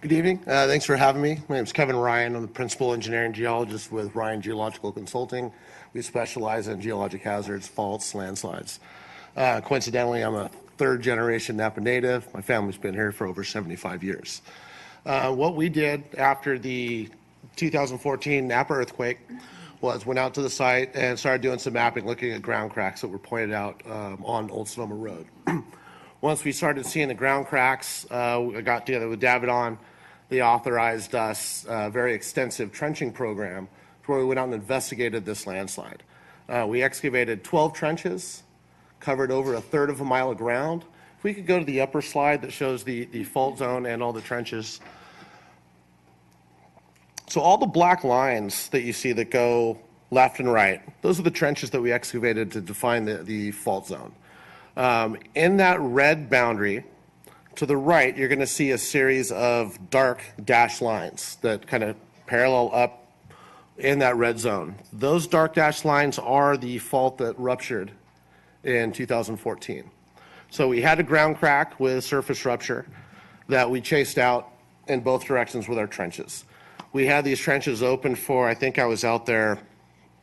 Good evening. Thanks for having me. My name is Kevin Ryan. I'm the principal engineering geologist with Ryan Geological Consulting. We specialize in geologic hazards, faults, landslides. Coincidentally, I'm a third-generation Napa native. My family's been here for over 75 years. What we did after the 2014 Napa earthquake was went out to the site and started doing some mapping, looking at ground cracks that were pointed out on Old Sonoma Road. Once we started seeing the ground cracks, I got together with Davidon. They authorized us a very extensive trenching program where we went out and investigated this landslide. We excavated 12 trenches, covered over a third of a mile of ground. If we could go to the upper slide that shows the fault zone and all the trenches. So all the black lines that you see that go left and right, those are the trenches that we excavated to define the fault zone. In that red boundary, to the right, you're going to see a series of dark dashed lines that kind of parallel up in that red zone. Those dark dashed lines are the fault that ruptured in 2014. So we had a ground crack with surface rupture that we chased out in both directions with our trenches. We had these trenches open for, I think I was out there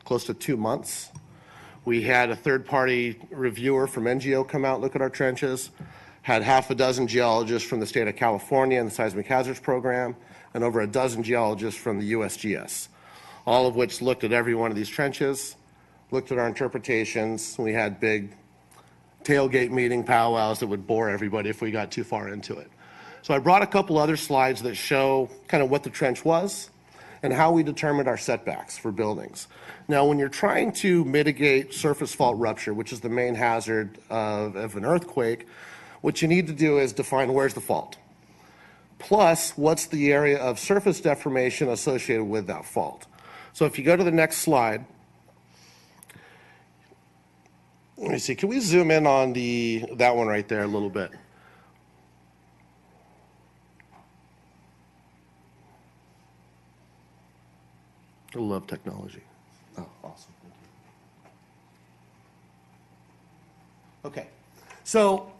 close to 2 months. We had a third-party reviewer from NGO come out, look at our trenches, had half a dozen geologists from the state of California and the Seismic Hazards Program, and over a dozen geologists from the USGS, all of which looked at every one of these trenches, looked at our interpretations. We had big tailgate meeting powwows that would bore everybody if we got too far into it. So I brought a couple other slides that show kind of what the trench was and how we determined our setbacks for buildings. Now, when you're trying to mitigate surface fault rupture, which is the main hazard of an earthquake, what you need to do is define where's the fault, plus what's the area of surface deformation associated with that fault. So if you go to the next slide, let me see, can we zoom in on that one right there a little bit? I love technology. Oh, awesome. Thank you. Okay, so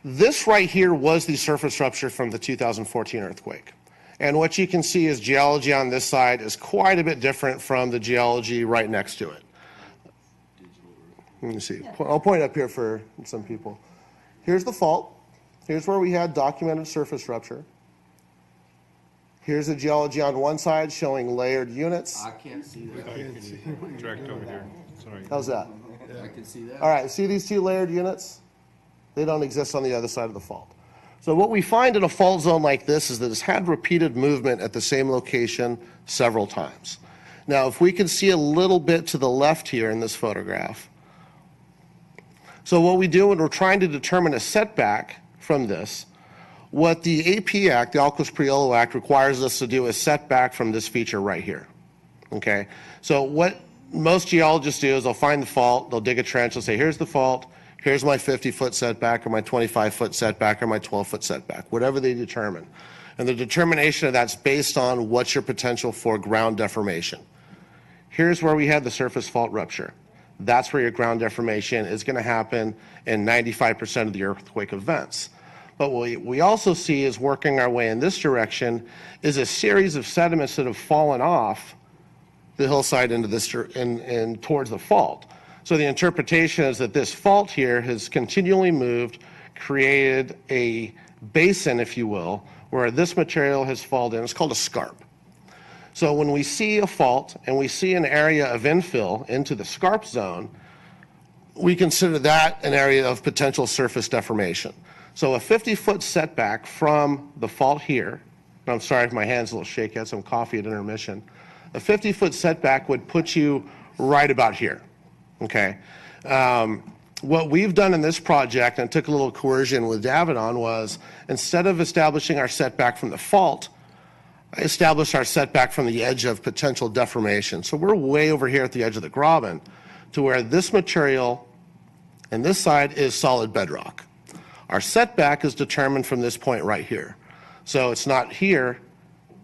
this right here was the surface rupture from the 2014 earthquake. And what you can see is geology on this side is quite a bit different from the geology right next to it. Let me see. I'll point up here for some people. Here's the fault. Here's where we had documented surface rupture. Here's the geology on one side showing layered units. I can't see that. I can't see. Direct over here. Sorry. How's that? Yeah. I can see that. All right, see these two layered units? They don't exist on the other side of the fault. So what we find in a fault zone like this is that it's had repeated movement at the same location several times. Now, if we can see a little bit to the left here in this photograph. So what we do when we're trying to determine a setback from this, what the AP Act, the Alquist-Priolo Act, requires us to do is setback from this feature right here. Okay? So what most geologists do is they'll find the fault, they'll dig a trench, they'll say, here's the fault, here's my 50-foot setback or my 25-foot setback or my 12-foot setback, whatever they determine. And the determination of that's based on what's your potential for ground deformation. Here's where we had the surface fault rupture. That's where your ground deformation is going to happen in 95% of the earthquake events. But what we also see is working our way in this direction is a series of sediments that have fallen off the hillside into this and towards the fault. So the interpretation is that this fault here has continually moved, created a basin, if you will, where this material has fallen in. It's called a scarp. So when we see a fault and we see an area of infill into the scarp zone, we consider that an area of potential surface deformation. So a 50-foot setback from the fault here, and I'm sorry if my hand's a little shaky, I had some coffee at intermission. A 50-foot setback would put you right about here, okay? What we've done in this project, and took a little coercion with Davidon, was instead of establishing our setback from the fault, I established our setback from the edge of potential deformation. So we're way over here at the edge of the graben to where this material and this side is solid bedrock. Our setback is determined from this point right here. So it's not here,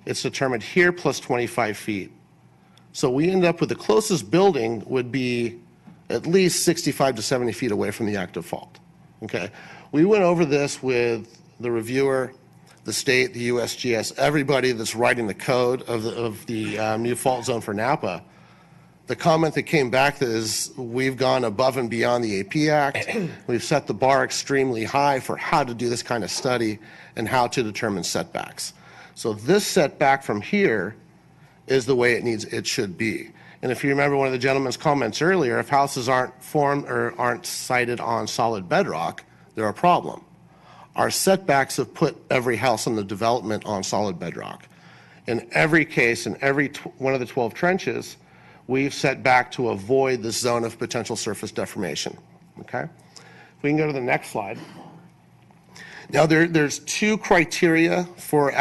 it's determined here plus 25 feet. So we end up with the closest building would be at least 65 to 70 feet away from the active fault. Okay. We went over this with the reviewer, the state, the USGS, everybody that's writing the code of the new fault zone for Napa, the comment that came back is we've gone above and beyond the AP Act. We've set the bar extremely high for how to do this kind of study and how to determine setbacks. So this setback from here is the way it should be. And if you remember one of the gentleman's comments earlier, if houses aren't formed or aren't sited on solid bedrock, they're a problem. Our setbacks have put every house in the development on solid bedrock. In every case, in every one of the 12 trenches, we've set back to avoid this zone of potential surface deformation, okay? If we can go to the next slide. Now, there's two criteria for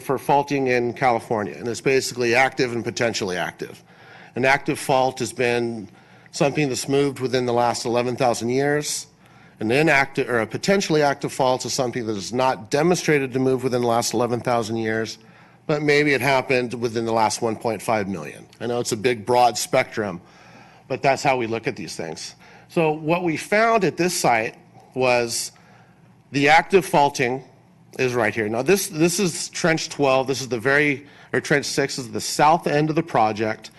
for faulting in California, and it's basically active and potentially active. An active fault has been something that's moved within the last 11,000 years. An inactive or a potentially active fault is something that is not demonstrated to move within the last 11,000 years, but maybe it happened within the last 1.5 million. I know it's a big, broad spectrum, but that's how we look at these things. So what we found at this site was the active faulting is right here. Now this is trench 12. This is trench 6 is the south end of the project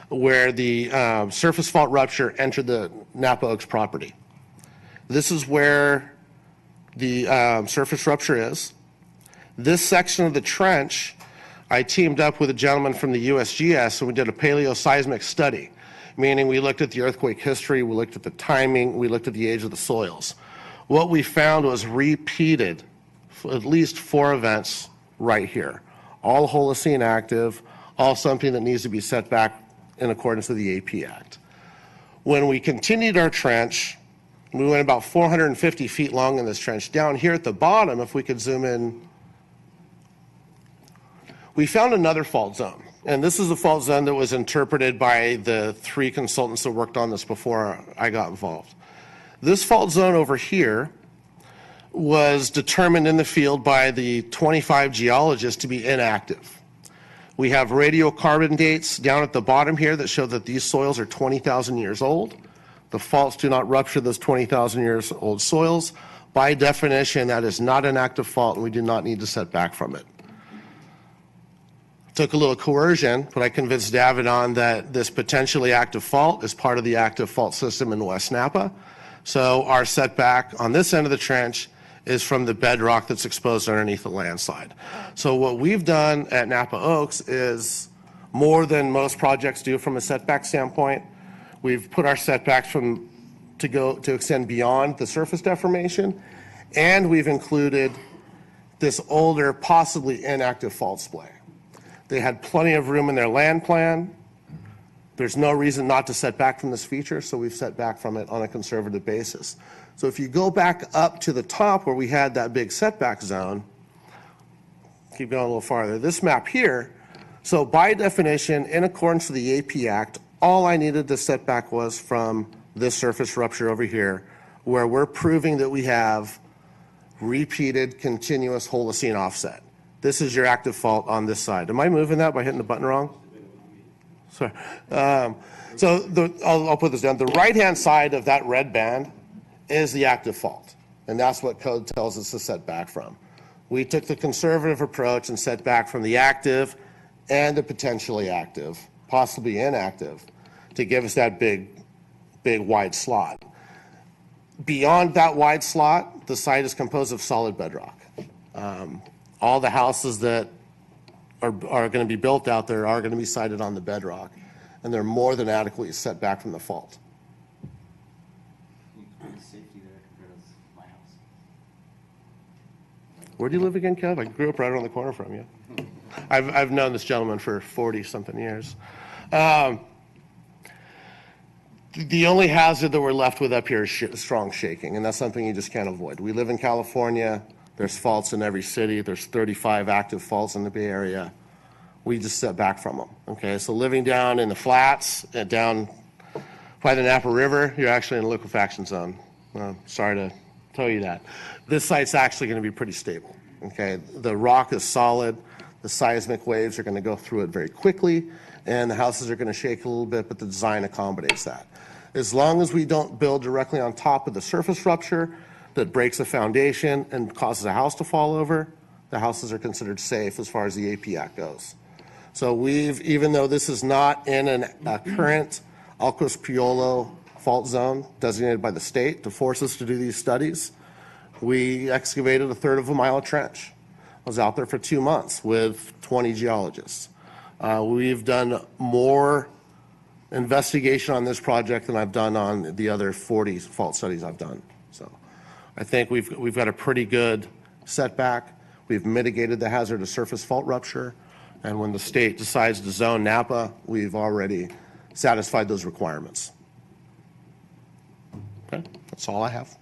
where the surface fault rupture entered the Napa Oaks property. This is where the surface rupture is. This section of the trench, I teamed up with a gentleman from the USGS and we did a paleoseismic study, meaning we looked at the earthquake history, we looked at the timing, we looked at the age of the soils. What we found was repeated, at least 4 events right here. All Holocene active, all something that needs to be set back in accordance with the AP Act. When we continued our trench, we went about 450 feet long in this trench. Down here at the bottom, if we could zoom in, we found another fault zone. And this is a fault zone that was interpreted by the 3 consultants that worked on this before I got involved. This fault zone over here was determined in the field by the 25 geologists to be inactive. We have radiocarbon dates down at the bottom here that show that these soils are 20,000 years old. The faults do not rupture those 20,000 years old soils. By definition, that is not an active fault and we do not need to set back from it. Took a little coercion, but I convinced Davidon that this potentially active fault is part of the active fault system in West Napa. So our setback on this end of the trench is from the bedrock that's exposed underneath the landslide. So what we've done at Napa Oaks is more than most projects do from a setback standpoint. We've put our setbacks to extend beyond the surface deformation, and we've included this older, possibly inactive fault splay. They had plenty of room in their land plan. There's no reason not to set back from this feature, so we've set back from it on a conservative basis. So if you go back up to the top where we had that big setback zone, keep going a little farther, this map here, so by definition, in accordance with the AP Act, all I needed to set back was from this surface rupture over here, where we're proving that we have repeated continuous Holocene offset. This is your active fault on this side. Am I moving that by hitting the button wrong? Sorry. I'll put this down. The right-hand side of that red band is the active fault, and that's what code tells us to set back from. We took the conservative approach and set back from the active and the potentially active, possibly inactive, to give us that big wide slot. Beyond that wide slot, the site is composed of solid bedrock. All the houses that are going to be built out there are going to be sited on the bedrock, and they're more than adequately set back from the fault. Safety there compared to my house. Where do you live again, Kev? I grew up right around the corner from you. I've known this gentleman for 40-something years. The only hazard that we're left with up here is strong shaking, and that's something you just can't avoid. We live in California. There's faults in every city. There's 35 active faults in the Bay Area. We just set back from them, okay? So living down in the flats, down by the Napa River, you're actually in a liquefaction zone. Sorry to tell you that. This site's actually going to be pretty stable, okay? The rock is solid. The seismic waves are going to go through it very quickly, and the houses are going to shake a little bit, but the design accommodates that. As long as we don't build directly on top of the surface rupture that breaks the foundation and causes a house to fall over, the houses are considered safe as far as the AP Act goes. So we've, even though this is not in a current Alcos Piolo fault zone designated by the state to force us to do these studies, we excavated 1/3 of a mile of trench. I was out there for 2 months with 20 geologists. We've done more investigation on this project than I've done on the other 40 fault studies I've done. So I think we've got a pretty good setback. We've mitigated the hazard of surface fault rupture. And when the state decides to zone Napa, we've already satisfied those requirements. Okay, that's all I have.